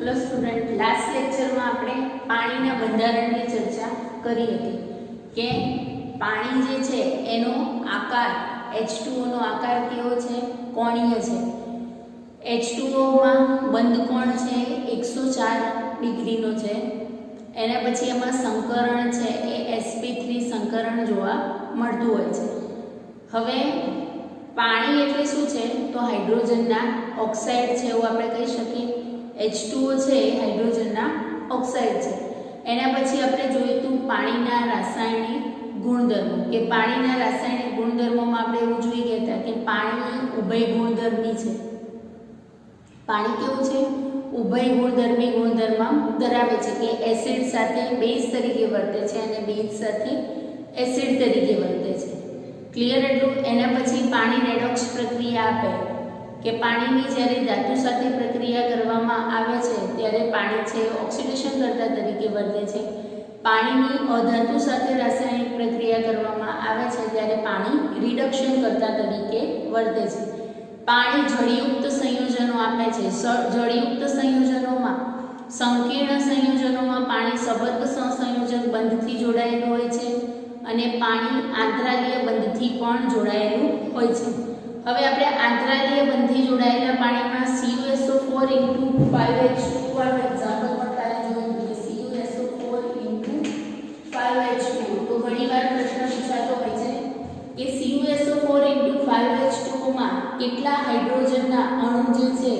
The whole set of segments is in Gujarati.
हेलो स्टूडेंट, लास्ट लेक्चर में આપણે પાણીના બંધારણની ચર્ચા કરી હતી કે પાણી જે છે એનો આકાર H2O નો આકાર કેવો છે, કોણીય છે। H2O માં બંધ કોણ છે 104 ડિગ્રીનો છે। એના પછી એમાં સંકરણ છે એ sp3 સંકરણ જોવા મળતું હોય છે। હવે પાણી એટલે શું છે તો હાઇડ્રોજનના ઓક્સાઇડ છે એવું આપણે કહી શકીએ। H2O છે હાઇડ્રોજનના ઓક્સાઇડ છે। એના પછી આપણે જોઈતું પાણીના રાસાયણિક ગુણધર્મો કે પાણીના રાસાયણિક ગુણધર્મોમાં આપણે એવું જોઈ ગયા હતા કે પાણી ઉભય ગુણધર્મી છે। પાણી કેવું છે, ઉભય ગુણધર્મી ગુણધર્મ ધરાવે છે કે એસિડ સાથે બેઝ તરીકે વર્તે છે અને બેઝ સાથે એસિડ તરીકે વર્તે છે। ક્લિયર એટલું। એના પછી પાણી રેડોક્સ પ્રક્રિયા આપે કે પાણીની જ્યારે ધાતુ સાથે પ્રક્રિયા કરવામાં આવે છે ત્યારે પાણી છે ઓક્સિડેશન કરતા તરીકે વર્તે છે। પાણીની અધાતુ સાથે રાસાયણિક પ્રક્રિયા કરવામાં આવે છે ત્યારે પાણી રિડક્શન કરતા તરીકે વર્તે છે। પાણી જળયુક્ત સંયોજનો આપે છે। જળયુક્ત સંયોજનોમાં સંકીર્ણ સંયોજનોમાં પાણી સંબંધ સહસંયોજક બંધથી જોડાયેલું હોય છે અને પાણી આંતરાલીય બંધથી પણ જોડાયેલું હોય છે। હવે આપણે આંતરાલીય બંધથી જોડાયેલા પાણીમાં CuSO4 * 5H2 વાળું એક્ઝામ્પલ પણ કાલે જોયું કે CuSO4 * 5H2 તો ઘણીવાર પ્રશ્ન પૂછાતો હોય છે કે CuSO4 * 5H2 માં કેટલા હાઇડ્રોજનના અણુ જે છે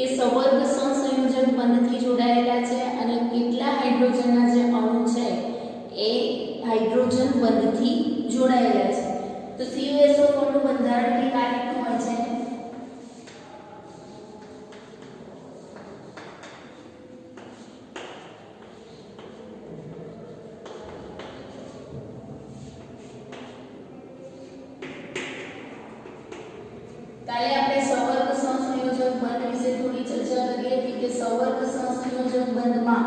એ સવર્ગ સહસંયોજક બંધથી જોડાયેલા છે અને કેટલા હાઇડ્રોજનના જે અણુ છે એ હાઇડ્રોજન બંધથી જોડાયેલા છે। तो CuSO4 નું બંધારણ કઈ રીતનું હોય છે? કાલે આપણે સવર્ગ સહસંયોજક બંધ વિશે થોડી ચર્ચા કરી હતી કે સવર્ગ સહસંયોજક બંધમાં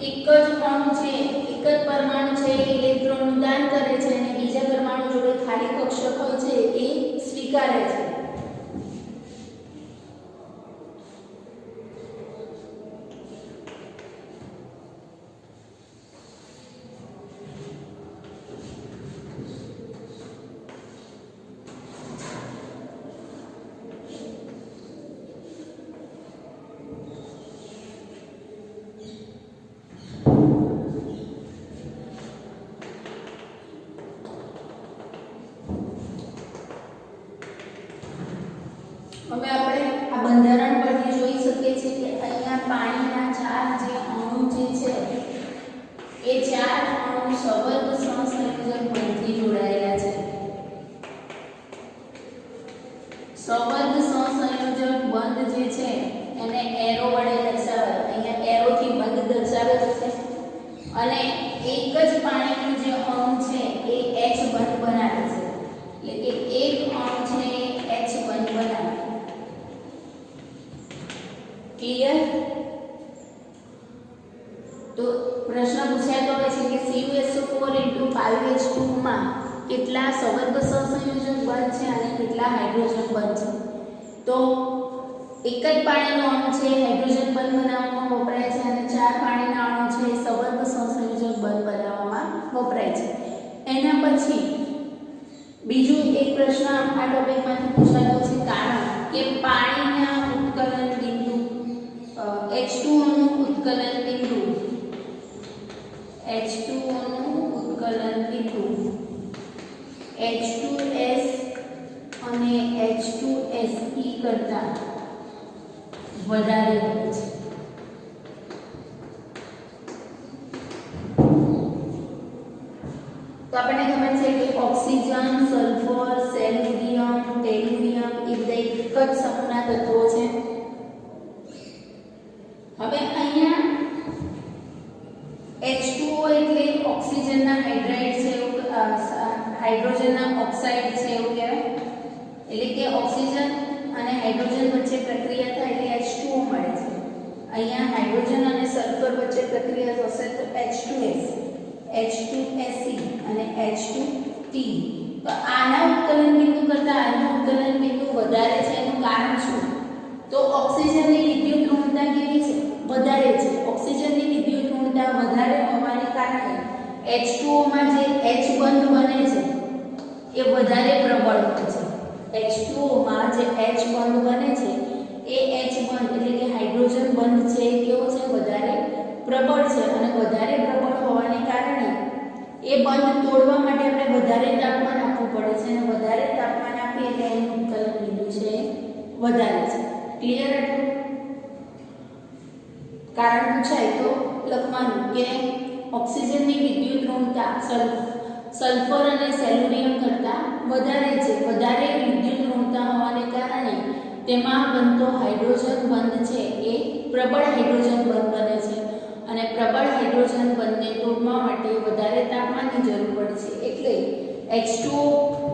એક જ અણુ છે, એક જ પરમાણુ છે ઇલેક્ટ્રોનનું દાન કરે છે અને બીજા પરમાણુ જોડે ખાલી કક્ષક હોય છે એ સ્વીકારે છે। હવે આપણે આ બંધારણ પરથી જોઈ શકીએ છીએ કે અહીંયા પાણીના ચાર જે અણુ જે છે એ ચાર અણુ સવર્ગ સહસંયોજક બંધથી જોડાયેલા છે। સવર્ગ સહસંયોજક બંધ જે છે એને એરો વડે દર્શાવાય। અહીંયા એરોથી બંધ દર્શાવેલો છે અને એક જ પાણીનું જે અણુ છે એ H બંધ બનાવે છે, એટલે કે એક અણુ છે એ H બંધ બનાવે। क्लियर? तो प्रश्न पूछातो હોય છે કે CuSO4 * 5H2 માં કેટલા સવર્ગ સહસંયોજક બંધ છે અને કેટલા હાઇડ્રોજન બંધ છે। તો એક જ પાણીનો અણુ છે હાઇડ્રોજન બંધ બનાવવામાં વપરાય છે અને ચાર પાણીના અણુ છે સવર્ગ સહસંયોજક બંધ બનાવવામાં વપરાય છે। એના પછી બીજો એક પ્રશ્ન આ ટોપિકમાંથી પૂછાતો છે કારણ કે પાણીના ઉત્કલન બિંદુ H2O નું ઉત્કલન બિંદુ H2O નું ઉત્કલન બિંદુ H2S અને H2SE કરતા વધારે હોય છે। તો આપણને ખબર છે કે ઓક્સિજન, સલ્ફર, સેલેનિયમ, ટેલુરિયમ એ બધા એક જ સમૂહના તત્વો છે। હવે અહીંયા H2O એટલે ઓક્સિજનના હાઇડ્રાઇડ છે, હાઇડ્રોજનના ઓક્સાઇડ છે એવું કહેવાય। એટલે કે ઓક્સિજન અને હાઇડ્રોજન વચ્ચે પ્રક્રિયા થાય એટલે H2O મળે છે। અહીંયા હાઇડ્રોજન અને સલ્ફર વચ્ચે પ્રક્રિયા થશે તો H2S, H2Se અને H2T। તો આના ઉત્કલન બિંદુ કરતાં આનું ઉત્કલન બિંદુ વધારે છે એનું કારણ શું? તો ઓક્સિજનની વિદ્યુત ઋણતા કેવી છે? વધારે છે. ઓક્સિજનની વિદ્યુત ઋણતા વધારે હોવાને કારણે H2O માં જે H બંધ બને છે એ વધારે પ્રબળ હોય છે. H2O માં જે H બંધ બને છે એ H બંધ એટલે કે હાઇડ્રોજન બંધ છે એ કેવો છે? વધારે પ્રબળ છે. અને વધારે પ્રબળ હોવાને કારણે એ બંધ તોડવા માટે આપણે વધારે તાપમાન આપવું પડે છે અને વધારે તાપમાન આપીએ એટલે એનું ઉત્કલન બિંદુ છે વધારે છે. ક્લિયર હતું? કારણ પૂછાય તો લખવાનું કે ઓક્સિજનની વિદ્યુત ઋણતા સલ્ફર અને સેલ્યુરિયમ કરતાં વધારે છે. વધારે વિદ્યુત ઋણતા હોવાને કારણે તેમાં બનતો હાઇડ્રોજન બંધ છે એ પ્રબળ હાઇડ્રોજન બંધ બને છે અને પ્રબળ હાઇડ્રોજન બંધને તોડવા માટે વધારે તાપમાનની જરૂર પડે છે. એટલે H2O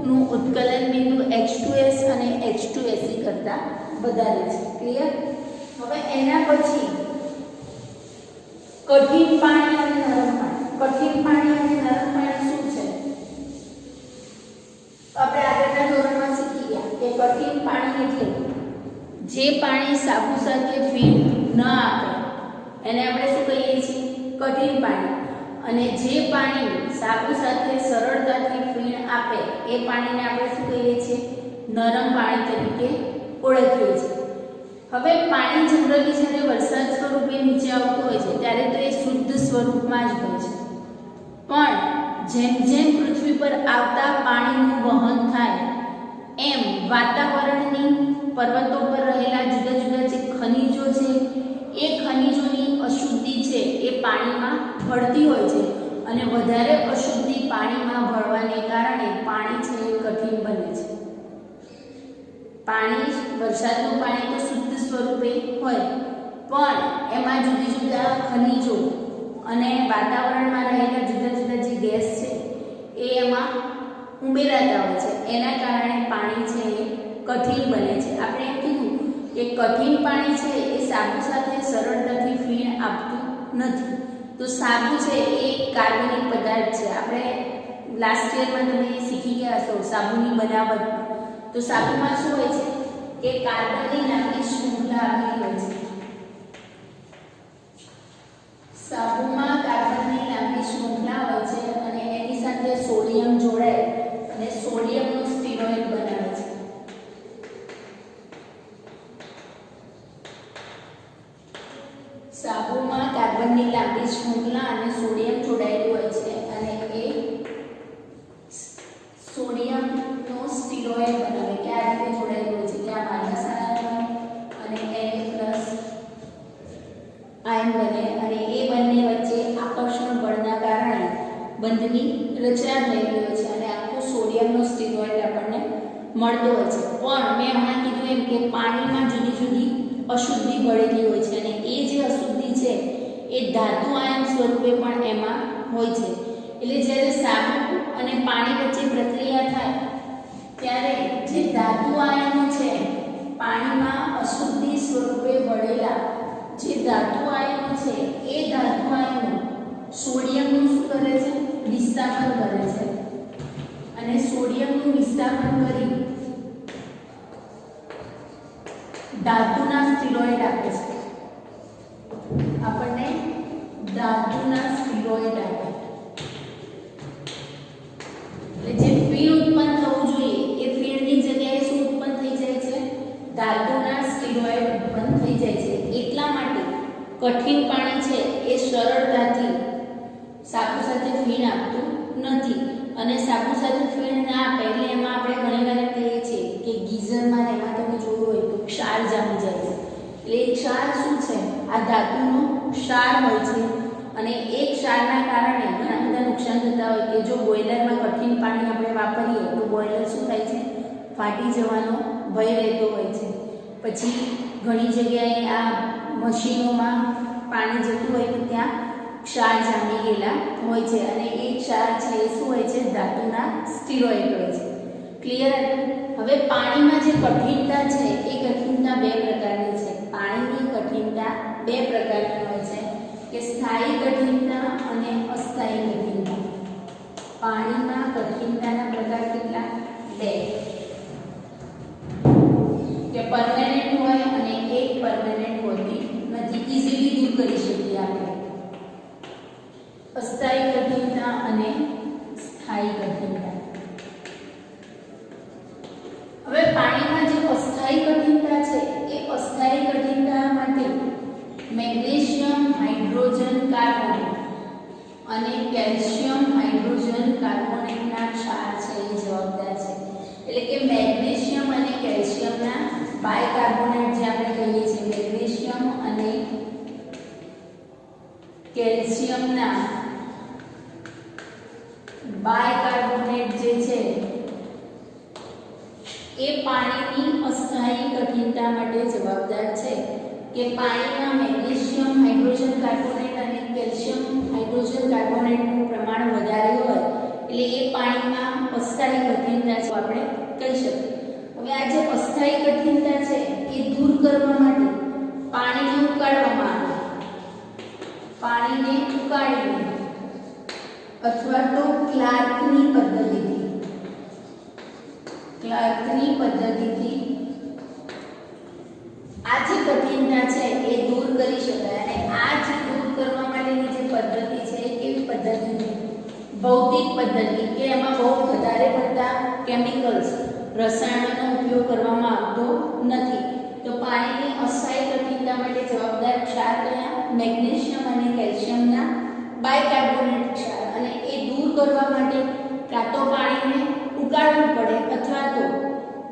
નું ઉત્કલન બિંદુ H2S અને H2Se કરતાં વધારે છે. ક્લિયર? હવે એના પછી કઠિન પાણી અને નરમ પાણી. કઠિન પાણી અને નરમ પાણી શું છે? આપણે આગળના ધોરણમાં શીખી ગયા કે કઠિન પાણી એટલે જે પાણી સાબુ સાથે ફીણ ન આપે એને આપણે શું કહીએ છીએ? કઠિન પાણી. અને જે પાણી સાબુ સાથે સરળતાથી ફીણ આપે એ પાણીને આપણે શું કહીએ છીએ? નરમ પાણી તરીકે ઓળખીએ છીએ. હવે પાણી જનરલી જ્યારે વરસાદ સ્વરૂપે નીચે આવતું હોય છે ત્યારે તો એ શુદ્ધ સ્વરૂપમાં જ હોય છે. પણ જેમ જેમ પૃથ્વી પર આવતા પાણીનું વહન થાય એમ વાતાવરણની પર્વતો પર રહેલા જુદા જુદા જે ખનિજો છે એ ખનિજોની અશુદ્ધિ છે એ પાણીમાં ભળતી હોય છે અને વધારે અશુદ્ધિ પાણીમાં ભળવાને કારણે પાણી છે એ કઠિન બને છે. પાણી વરસાદનું પાણી તો શુદ્ધ સ્વરૂપે હોય પણ એમાં જુદી જુદા ખનિજો અને વાતાવરણમાં રહેલા જુદા જુદા જે ગેસ છે એ એમાં ઉમેરાતા હોય છે. એના કારણે પાણી છે એ કઠિન બને છે. આપણે એમ કીધું કે કઠિન પાણી છે એ સાબુ સાથે સરળતાથી ફીણ આપતું નથી. તો સાબુ છે એ કાર્બનિક પદાર્થ છે. આપણે લાસ્ટ યરમાં તમે શીખી ગયા હશો સાબુની બનાવટ. તો સાબુમાં શું હોય છે કે કાર્બનની નામની શૃંખલા આવેલી હોય છે. સાબુમાં કાર્બનની નામની શૃંખલા હોય છે અને એની સાથે સોડિયમ જોડાય અને સોડિયમનું સ્ટીરોઇડ બનાવે છે. સાબુમાં કાર્બનની લાંબી શૃંખલા અને સોડિયમ જોડાયેલું હોય છે અને એ સોડિયમનો સ્ટીરોઇડ બનાવે. કે આ રીતે જોડાયેલું હોય છે કે આ માઇનસ આયન અને Na+ આયન બને અને એ બંને વચ્ચે આકર્ષણ બળના કારણે બંધની રચના થયેલી હોય છે અને આખું સોડિયમનો સ્ટીરોઇડ આપણને મળતો હોય છે. પણ મેં હમણાં કીધું એમ કે પાણીમાં જુદી જુદી અશુદ્ધિ ભળેલી હોય છે અને એ જે અશુદ્ધિ છે એ ધાતુ આયન સ્વરૂપે પણ એમાં હોય છે. એટલે જ્યારે સાબુ અને પાણી વચ્ચે પ્રક્રિયા થાય ત્યારે જે ધાતુ આયનો છે પાણીમાં અશુદ્ધિ સ્વરૂપે ભળેલા જે ધાતુ આયનો છે એ ધાતુ આયનો સોડિયમનું શું કરે છે? વિસ્થાપન કરે છે અને સોડિયમનું વિસ્થાપન કરી ધાતુના સ્ટીરોઇડ આપે છે. આપણને ધાતુના સ્ટીરોઇડ આપે. એટલે જે ફીણ ઉત્પન્ન થવું જોઈએ એ ફીણની જગ્યાએ શું ઉત્પન્ન થઈ જાય છે? ધાતુના સ્ટીરોઇડ ઉત્પન્ન થઈ જાય છે. એટલા માટે કઠિન પાણી છે એ સરળતાથી સાબુ સાથે ફીણ આપતું નથી અને સાબુ સાથે ફીણ ના આપે એટલે એમાં આપણે ઘણીવાર કહીએ છીએ કે ગીઝરમાં એમાં તમે જોયું હોય તો ક્ષાર જામી જાય છે. એટલે એ ક્ષાર શું છે? આ ધાતુનો ક્ષાર હોય છે અને એ ક્ષારના કારણે ઘણા બધા નુકસાન થતા હોય કે જો બોઇલરમાં કઠિન પાણી આપણે વાપરીએ તો બોઇલર શું થાય છે? ફાટી જવાનો ભય રહેતો હોય છે. પછી ઘણી જગ્યાએ આ મશીનોમાં પાણી જતું હોય તો ત્યાં ક્ષાર જામી ગયેલા હોય છે અને એ ક્ષાર છે એ શું હોય છે? ધાતુના સ્ટીરોઇડ હોય છે. ક્લિયર? હવે પાણીમાં જે કઠિનતા છે એ કઠિનતા બે પ્રકારની છે. પાણીની કઠિનતા બે પ્રકારની હોય છે કે સ્થાયી કઠિનતા અને અસ્થાયી કઠિનતા. પાણીમાં કઠિનતાના પ્રકાર કેટલા? બે. કે પરમેનન્ટ હોય અને અને કેલ્શિયમ હાઇડ્રોજન કાર્બોનેટના ક્ષાર છે એ જવાબદાર છે. એટલે કે મેગ્નેશિયમ અને કેલ્શિયમના બાયકાર્બોનેટ જે આપણે કહીએ છીએ, મેગ્નેશિયમ અને કેલ્શિયમના બાયકાર્બોનેટ જે છે એ પાણીની અસ્થાયી કઠિનતા માટે જવાબદાર છે. કે પાણીમાં મેગ્નેશિયમ હાઇડ્રોજન કાર્બોનેટ અને કેલ્શિયમ હાઇડ્રોજન કાર્બોનેટનું પ્રમાણ વધારે હોય એટલે એ પાણીમાં અસ્થાયી કઠિનતા છે આપણે કહી શકીએ. હવે આ જે અસ્થાયી કઠિનતા છે એ દૂર કરવા માટે પાણીને ઉકાળવામાં આવે. પાણીને ઉકાળીને અથવા તો ક્લાર્કની પદ્ધતિથી આ જે કઠિનતા છે એ દૂર કરી શકાય. અને આ જે દૂર કરવા માટેની જે પદ્ધતિ છે એ કેવી પદ્ધતિ છે? ભૌતિક પદ્ધતિ, કે એમાં બહુ વધારે પડતા કેમિકલ્સ, રસાયણોનો ઉપયોગ કરવામાં આવતો નથી. તો પાણીની અસ્થાયી કઠિનતા માટે જવાબદાર ક્ષાર કયા? મેગ્નેશિયમ અને કેલ્શિયમના બાયકાર્બોનેટ ક્ષાર. અને એ દૂર કરવા માટે કાં તો પાણીને ઉકાળવું પડે અથવા તો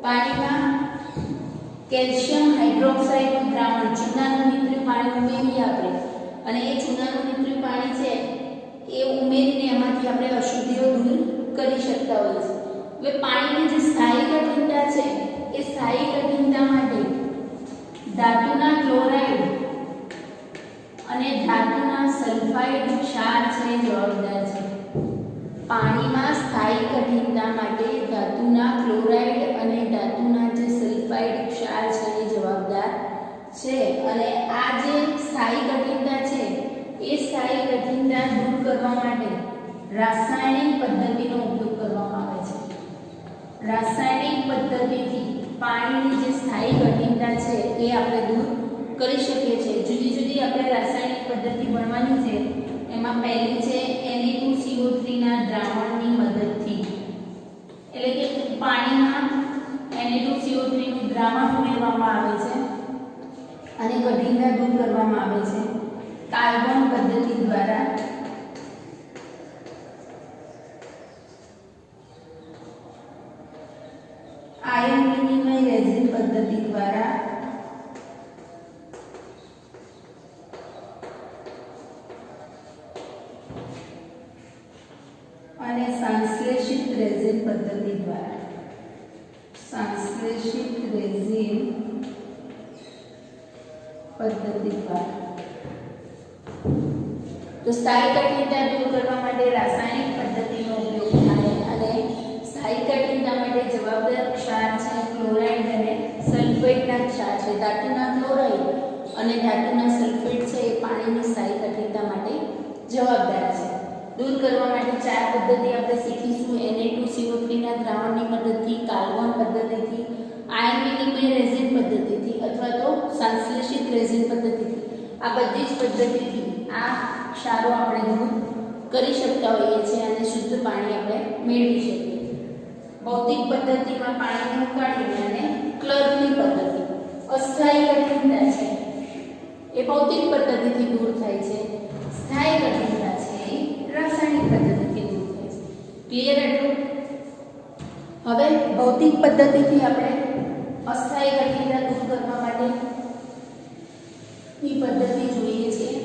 પાણીમાં કેલ્શિયમ હાઇડ્રોક્સાઇડનું દ્રાવણ, ચૂનાનું મિશ્રિત પાણી ઉમેરીએ આપણે, અને એ ચૂનાનું મિશ્રિત પાણી છે એ ઉમેરીને એમાંથી આપણે અશુદ્ધિઓ દૂર કરી શકતા હોઈએ છીએ. હવે પાણીની જે સ્થાયી કઠિનતા છે એ સ્થાયી કઠિનતા માટે ધાતુના ક્લોરાઇડ અને ધાતુના સલ્ફાઇડ ક્ષાર છે જવાબદાર છે. પાણીમાં સ્થાયી કઠિનતા માટે ધાતુના ક્લોરાઇડ અને ધાતુના જે સલ્ફાઇડ ક્ષાર છે એ જવાબદાર છે. અને આ જે સ્થાયી કઠિનતા છે એ સ્થાયી કઠિનતા દૂર કરવા માટે રાસાયણિક પદ્ધતિનો ઉપયોગ કરવામાં આવે છે. રાસાયણિક પદ્ધતિથી પાણીની જે સ્થાયી કઠિનતા છે એ આપણે દૂર કરી શકીએ છીએ. જુદી જુદી આપણે રાસાયણિક પદ્ધતિ ભણવાની છે. એમાં પહેલી છે Na2CO3 ના દ્રાવણની મદદથી. એટલે કે પાણીમાં Na2CO3 નું દ્રાવણ ઉમેરવામાં આવે છે અને કઠિનતા દૂર કરવામાં આવે છે કાર્બન પદ્ધતિ દ્વારા. આયન વિનિમય રેઝિન પદ્ધતિ દ્વારા અને સંશ્લેષિત રેઝિન પદ્ધતિ દ્વારા. સંશ્લેષિત રેઝિન પદ્ધતિ દ્વારા. તો સ્થાયી કઠિનતા દૂર કરવા માટે રાસાયણિક પદ્ધતિનો ઉપયોગ થાય. અને સ્થાયી કઠિનતા માટે જવાબદાર ક્ષાર છે ક્લોરાઇડ અને સલ્ફેટના ક્ષાર છે. ધાતુના ક્લોરાઇડ અને ધાતુના સલ્ફેટ છે એ પાણીની સ્થાયી કઠિનતા માટે જવાબદાર છે. દૂર કરવા માટે ચાર પદ્ધતિ આપણે શીખીશું. Na2CO3 ના દ્રાવણની મદદથી, કાર્બન પદ્ધતિથી, આયન વિનિમય રેઝિન પદ્ધતિથી અથવા તો સંશ્લેષિત રેઝિન પદ્ધતિથી. આ બધી જ પદ્ધતિથી આ ક્ષારો આપણે દૂર કરી શકતા હોઈએ છીએ અને શુદ્ધ પાણી આપણે મેળવી શકીએ. ભૌતિક પદ્ધતિમાં પાણીને ઉકાળીને અને ક્લર્કની પદ્ધતિ અસ્થાયી કઠિનતા છે એ ભૌતિક પદ્ધતિથી દૂર થાય છે. સ્થાયી કઠિનતા છે રાસાયણિક પદ્ધતિથી દૂર થાય છે. ક્લિયર એટલું? હવે ભૌતિક પદ્ધતિથી આપણે અસ્થાયી કઠિનતા દૂર કરવા માટે ની પદ્ધતિ જોઈએ છીએ.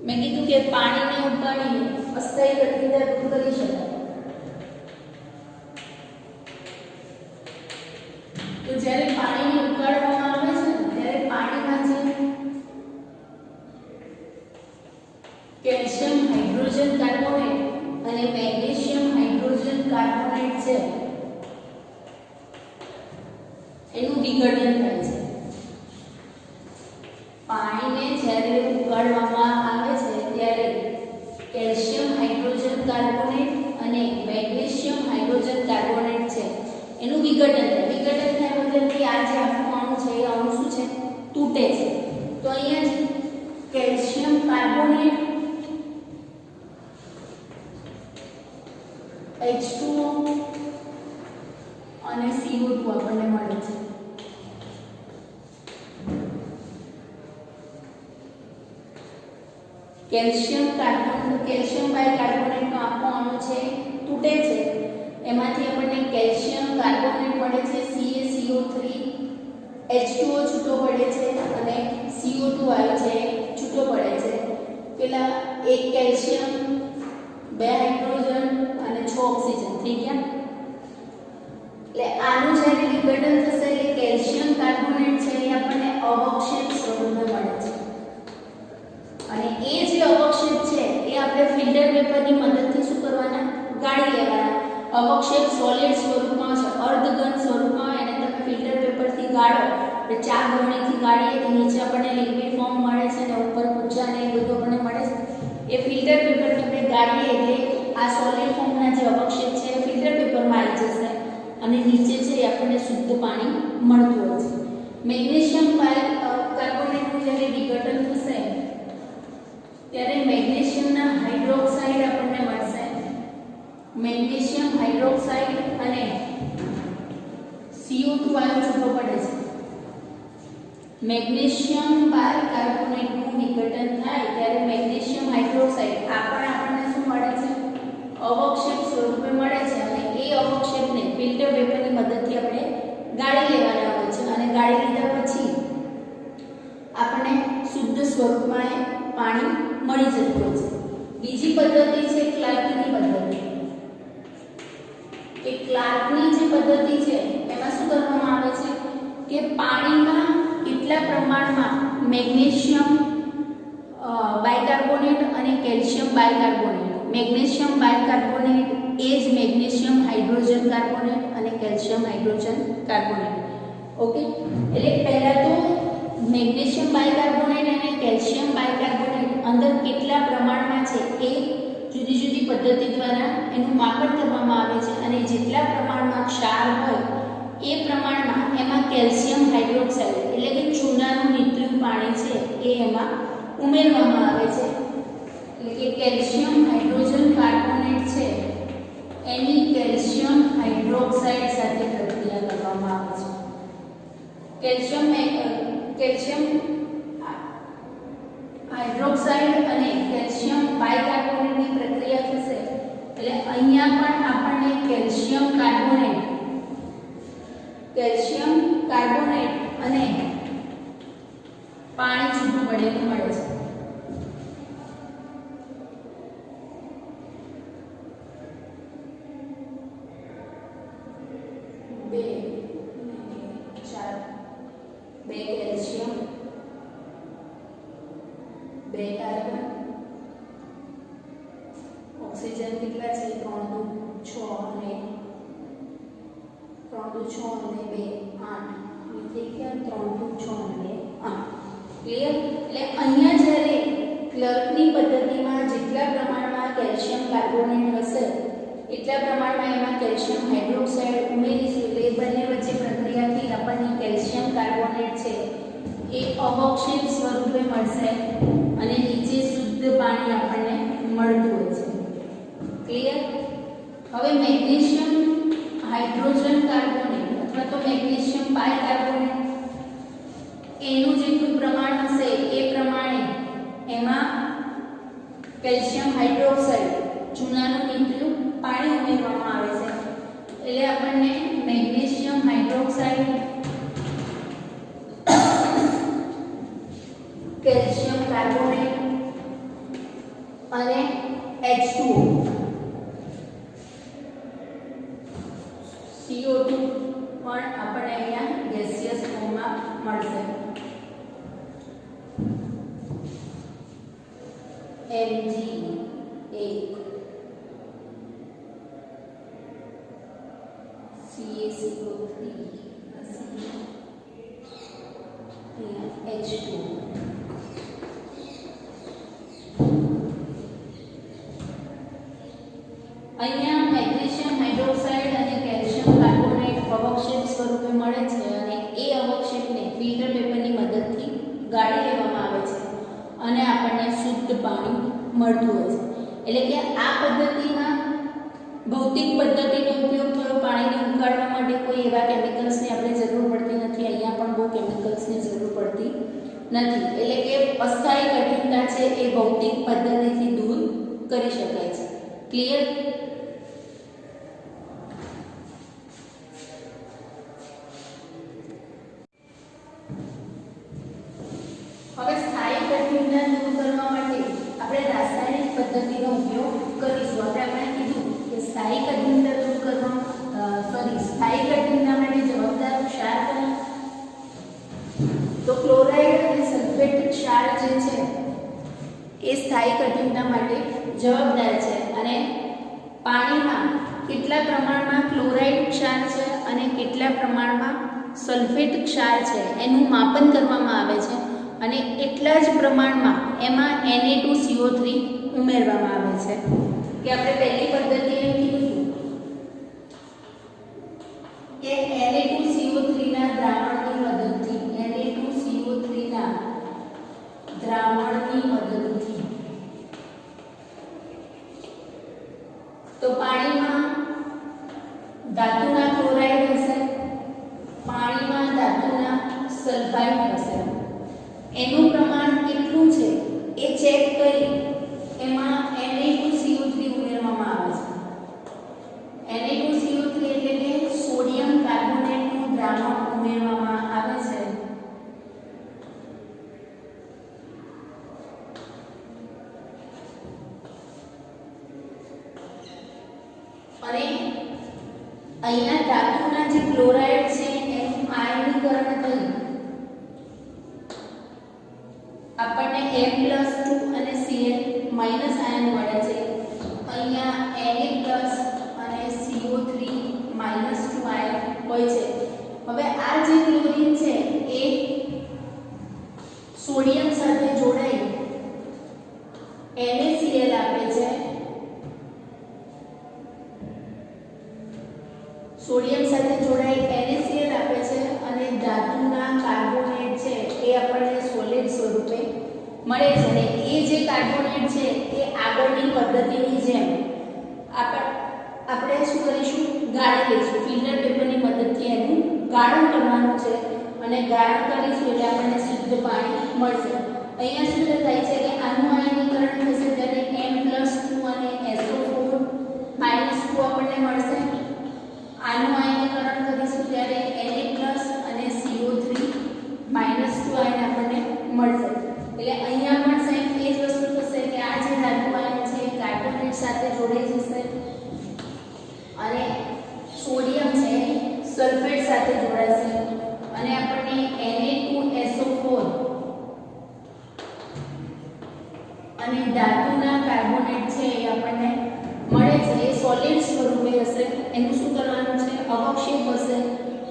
મેં કીધું કે પાણીને ઉકાળીને અસ્થાયી કઠિનતા દૂર કરી શકાય. તો જ્યારે પાણીને ઉકાળવામાં આવે છે ત્યારે પાણીમાં જે કેલ્શિયમ હાઇડ્રોજન કાર્બોનેટ અને મેગ્નેશિયમ હાઇડ્રોજન કાર્બોનેટ છે એનું વિઘટન થાય છે. પાણીને જ્યારે ઉકાળવામાં આવે છે ત્યારે કેલ્શિયમ હાઇડ્રોજન કાર્બોનેટ અને મેગ્નેશિયમ હાઇડ્રોજન કાર્બોનેટ છે એનું વિઘટન થાય. વિઘટન થાય મતલબ આ જે આખું અણુ છે એ અણુ શું છે? તૂટે છે. તો અહીંયા જ કેલ્શિયમ કાર્બોનેટ કેલ્શિયમ બાયકાર્બોનેટનો આખો અણુ છે તૂટે છે, એમાંથી આપણને કેલ્શિયમ કાર્બોનેટ મળે છે CaCO3, H2O છૂટો પડે છે અને CO2 વાયુ છે છૂટો પડે છે. પેલા એક કેલ્શિયમ, 2 હાઇડ્રોજન અને 6 ઓક્સિજન થઈ ગયા. એટલે આનું જ્યારે વિઘટન થશે એટલે કેલ્શિયમ કાર્બોનેટ છે એ આપણને અવક્ષેપ સ્વરૂપે મળે છે. અને એ જે અવક્ષેપ છે એ આપણે ફિલ્ટર પેપરની મદદથી શું કરવાના? ગાળી લેવાના. અવક્ષેપ સોલિડ સ્વરૂપમાં છે, અર્ધઘન સ્વરૂપમાં હોય અને તમે ફિલ્ટર પેપરથી ગાળો એટલે 4 ગરણીથી ગાળીએ તો નીચે આપણને લિક્વિડ ફોર્મ મળે છે અને ઉપર પૂજા ને એ બધું આપણને મળે છે. એ ફિલ્ટર પેપરથી આપણે ગાળીએ એટલે આ સોલિડ ફોર્મના જે અવક્ષેપ છે એ ફિલ્ટર પેપરમાં આવી જશે અને નીચે છે એ આપણને શુદ્ધ પાણી મળતું હોય છે. મેગ્નેશિયમ બાયકાર્બોનેટનું જ્યારે વિઘટન થશે ત્યારે મેગ્નેશિયમના હાઇડ્રોક્સાઇડ આપણને મળશે. મેગ્નેશિયમ હાઇડ્રોક્સાઇડ અને CO2 વાયુ છૂટો પડે છે. મેગ્નેશિયમ બાયકાર્બોનેટનું વિઘટન થાય ત્યારે મેગ્નેશિયમ હાઇડ્રોક્સાઇડ આપણને શું મળે છે? અવક્ષેપ સ્વરૂપે મળે છે અને એ અવક્ષેપને ફિલ્ટર પેપરની મદદથી આપણે ગાળી લેવાના હોય છે અને ગાળી લીધા પછી આપણને શુદ્ધ સ્વરૂપમાં પાણી મળી જતું હોય છે. બીજી પદ્ધતિ છે ક્લાર્કની પદ્ધતિ. એ ક્લાર્કની જે પદ્ધતિ છે એમાં શું કરવામાં આવે છે કે પાણીમાં કેટલા પ્રમાણમાં મેગ્નેશિયમ બાયકાર્બોનેટ અને કેલ્શિયમ બાયકાર્બોનેટ, મેગ્નેશિયમ બાયકાર્બોનેટ એ જ મેગ્નેશિયમ હાઇડ્રોજન કાર્બોનેટ અને કેલ્શિયમ હાઇડ્રોજન કાર્બોનેટ. ઓકે, એટલે પહેલા તો મેગ્નેશિયમ બાયકાર્બોનેટ અને કેલ્શિયમ બાયકાર્બોનેટ અંદર કેટલા પ્રમાણમાં છે એ જુદી જુદી પદ્ધતિ દ્વારા એનું માપન કરવામાં આવે છે અને જેટલા પ્રમાણમાં ક્ષાર હોય એ પ્રમાણમાં એમાં કેલ્શિયમ હાઇડ્રોક્સાઇડ એટલે કે ચૂનાનું નીતર્યું પાણી છે એ એમાં ઉમેરવામાં આવે છે. એટલે કે કેલ્શિયમ હાઇડ્રોજન કાર્બોનેટ છે એની કેલ્શિયમ હાઇડ્રોક્સાઇડ સાથે પ્રક્રિયા કરવામાં આવે છે. કેલ્શિયમ હાઇડ્રોક્સાઇડ અને કેલ્શિયમ બાયકાર્બોનેટની પ્રક્રિયા થશે એટલે અહીંયા પણ આપણને કેલ્શિયમ કાર્બોનેટ અને પાણી છૂટું પડેલું મળે છે. બે કેલ્શિયમ, 2 કાર્બન, ઓક્સિજન કેટલા છે? 3 2 6 અને 2 8 થઈ ગયા. 3 2 6 અને 8 ક્લિયર. એટલે અહીંયા જ્યારે ક્લાર્કની પદ્ધતિમાં જેટલા પ્રમાણમાં કેલ્શિયમ કાર્બોનેટ હશે એટલા પ્રમાણમાં એમાં કેલ્શિયમ હાઇડ્રોક્સાઇડ ઉમેરીશું એટલે એ બંને વચ્ચે પ્રક્રિયાથી આપણને કેલ્શિયમ કાર્બોનેટ છે એ અવક્ષેપ સ્વરૂપે મળશે અને નીચે શુદ્ધ પાણી આપણને મળતું હોય છે. ક્લિયર. હવે મેગ્નેશિયમ હાઇડ્રોજન કાર્બોનેટ અથવા તો મેગ્નેશિયમ બાયકાર્બોનેટ એનું જેટલું પ્રમાણ હશે એ પ્રમાણે એમાં કેલ્શિયમ હાઇડ્રોક્સાઇડ ચૂનાનું નીતર્યું પાણી ઉમેરવામાં આવે છે. એટલે આપણને મેગ્નેશિયમ હાઇડ્રોક્સાઇડ, કેલ્શિયમ કાર્બોનેટ અને H2O CO2 પણ આપણને અહીંયા ગેસિયસ ફોર્મમાં મળશે. Mg1 CaCO3 H2O. અહીંયા મેગ્નેશિયમ હાઇડ્રોક્સાઇડ અને કેલ્શિયમ કાર્બોનેટ અવક્ષેપ સ્વરૂપે મળે છે અને એ અવક્ષેપને ફિલ્ટર પેપરની મદદથી ગાળી લેવામાં આવે છે અને આપણને શુદ્ધ પાણી મળતું હોય છે. એટલે કે આ પદ્ધતિમાં ભૌતિક પદ્ધતિનો ઉપયોગ થયો પાણીને ઉકાળવા માટે. કોઈ એવા કેમિકલ્સની આપણે જરૂર પડતી નથી. અહીંયા પણ બહુ કેમિકલ્સની જરૂર પડતી નથી. એટલે કે અસ્થાયી કઠિનતા છે એ ભૌતિક પદ્ધતિથી દૂર કરી શકાય છે. ક્લિયર? હવે સ્થાયી કઠિનતા દૂર કરવા માટે આપણે રાસાયણિક પદ્ધતિનો ઉપયોગ કરીશું. આપણે કીધું કે સ્થાયી કઠિનતા દૂર કરવા સ્થાયી કઠિનતા માટે જવાબદાર ક્ષાર કયા? તો ક્લોરાઇડ અને સલ્ફેટ ક્ષાર જે છે એ સ્થાયી કઠિનતા માટે જવાબદાર છે. અને પાણીમાં કેટલા પ્રમાણમાં ક્લોરાઇડ ક્ષાર છે અને કેટલા પ્રમાણમાં સલ્ફેટ ક્ષાર છે એનું માપન કરવામાં આવે છે, અને એટલા જ પ્રમાણમાં એમાં Na2CO3 ઉમેરવામાં આવે છે. કે આપણે પહેલી પદ્ધતિ એમ કીધું કે Na2CO3 ના દ્રાવણની મદદથી તો પાણીમાં ધાતુના ક્લોરાઇડ હશે, પાણીમાં ધાતુના સલ્ફાઇડ હશે. એનું પ્રમાણ કેટલું છે એ ચેક કરી એમાં Na2CO3 ઉમેરવામાં આવે છે. Na2CO3 એટલે કે સોડિયમ કાર્બોનેટનું દ્રાવણ ઉમેરવામાં આવે છે. અને અહીંયા ધાતુના જે ક્લોરાઇડ છે એનું આયનીકરણ થઈ આપણને M+2 અને Cl- આયન મળે છે. અહીંયા Na+ અને CO3 -2 આયન હોય છે. હવે આ જે ક્લોરીન છે એ સોડિયમ સાથે જોડાઈ NaCl આપે છે. સોડિયમ સાથે જોડાઈ NaCl આપે છે અને ધાતુના કાર્બોનેટ છે એ આપણને સોલિડ સ્વરૂપે મળે છે. અને એ જે કાર્બોનેટ છે એ આગળની પદ્ધતિની જેમ આપણે શું કરીશું? ગાળી લઈશું. ફિલ્ટર પેપરની મદદથી એનું ગાળણ કરવાનું છે અને ગાળણ કરીશું એટલે આપણને શુદ્ધ પાણી મળશે. અહીંયા શું થાય છે કે આનું આયનીકરણ થશે ત્યારે M+2 અને SO4 -2 આપણને મળશે. આનું આયનીકરણ કરીશું ત્યારે Na+ અને CO3 -2 આયન આપણને મળશે. એટલે અહીંયા પણ સેમ એ જ વસ્તુ થશે કે આ જે ધાતુ આયન છે એ કાર્બોનેટ સાથે જોડાઈ જશે અને સોડિયમ છે સલ્ફેટ સાથે જોડાશે અને આપણને Na2SO4 અને ધાતુના કાર્બોનેટ છે એ આપણને મળે છે. એ સોલિડ સ્વરૂપે હશે. એનું શું કરવાનું છે? અવક્ષેપ હશે.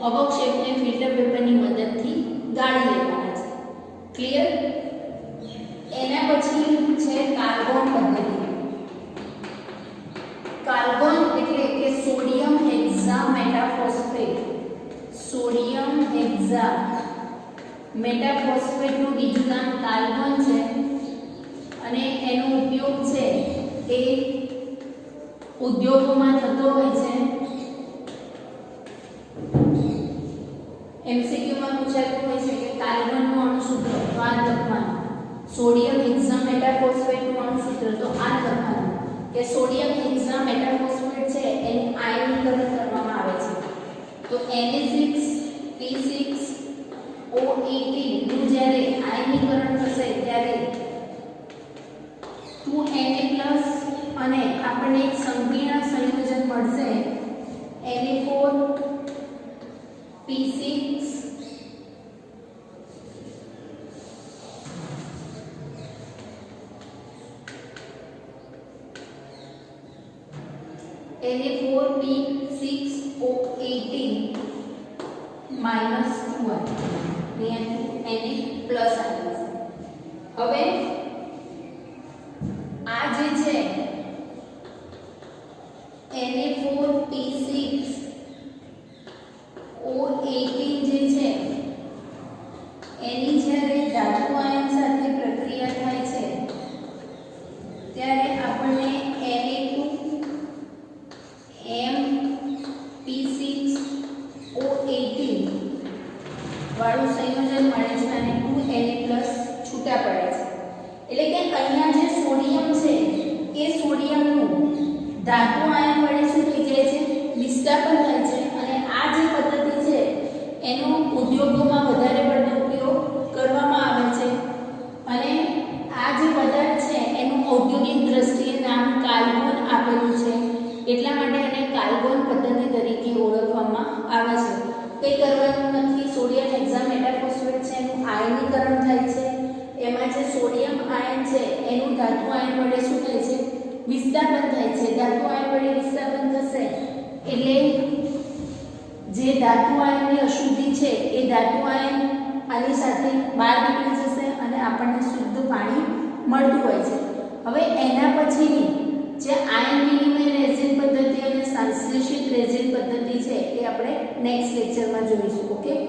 અવક્ષેપને ફિલ્ટર પેપરની મદદથી ગાળી લેવાના છે. ક્લિયર? એના પછી છે કાર્બન પદ્ધતિ. કાર્બન એટલે કે સોડિયમ હેક્ઝા મેટાફોસ્ફેટ. સોડિયમ હેક્ઝા મેટાફોસ્ફેટનું બીજું નામ કાર્બન છે અને એનો ઉપયોગ છે એ ઉદ્યોગોમાં થતો હોય છે. એમસીક્યુમાં પૂછાતું હોય છે કે કાર્બનનું અણુસૂત્ર તો આ લખવાનું, સોડિયમ હેક્ઝા મેટાફોસ્ફેટનું અણુસૂત્ર તો આ લખવાનું કે સોડિયમ હેક્ઝા મેટાફોસ્ફેટ છે એનું આયનીકરણ કરવામાં આવે છે. તો Na6P6O18 નું જ્યારે આયનીકરણ થશે ત્યારે 2Na+ અને આપણને એક સંકીર્ણ સંયોજન મળશે Na4P6 Na4P6O18 -2 Na+ આવે. હવે આ જે છે Na4P6O18 જે છે એની જ્યારે ધાતુ આયન સાથે પ્રક્રિયા થાય છે ત્યારે આપણને Na2MP6O18 વાળું સંયોજન મળે છે અને 2Na+ છૂટા પડે છે. એટલે કે અહીંયા જે સોડિયમ છે એ સોડિયમનું ધાતુ આયન વડે શું થઈ જાય છે વિસ્થાપન થાય છે અને આ જે પદ્ધતિ છે એનો ઉદ્યોગોમાં વધારે પડતો ઉપયોગ કરવામાં આવે છે અને આ જે પદાર્થ છે એનું ઔદ્યોગિક દ્રષ્ટિએ નામ કાર્બન આપેલું છે એટલા માટે એને કાર્બન પદ્ધતિ તરીકે ઓળખવામાં આવે છે કંઈ કરવાનું નથી સોડિયમ હેક્સામેટાફોસ્ફેટ છે એનું આયનીકરણ થાય છે એમાં જે સોડિયમ આયન છે એનું ધાતુ આયન વડે શું થાય છે વિસ્થાપન થાય છે ધાતુ આયન વડે વિસ્થાપન થશે એટલે જે ધાતુ આયનની અશુદ્ધિ છે એ ધાતુ આયન આની સાથે બહાર નીકળી જશે અને આપણને શુદ્ધ પાણી મળતું હોય છે હવે એના પછીની જે આયન વિનિમય રેઝિન પદ્ધતિ અને સંશ્લેષિત રેઝિન પદ્ધતિ છે એ આપણે નેક્સ્ટ લેક્ચરમાં જોઈશું ઓકે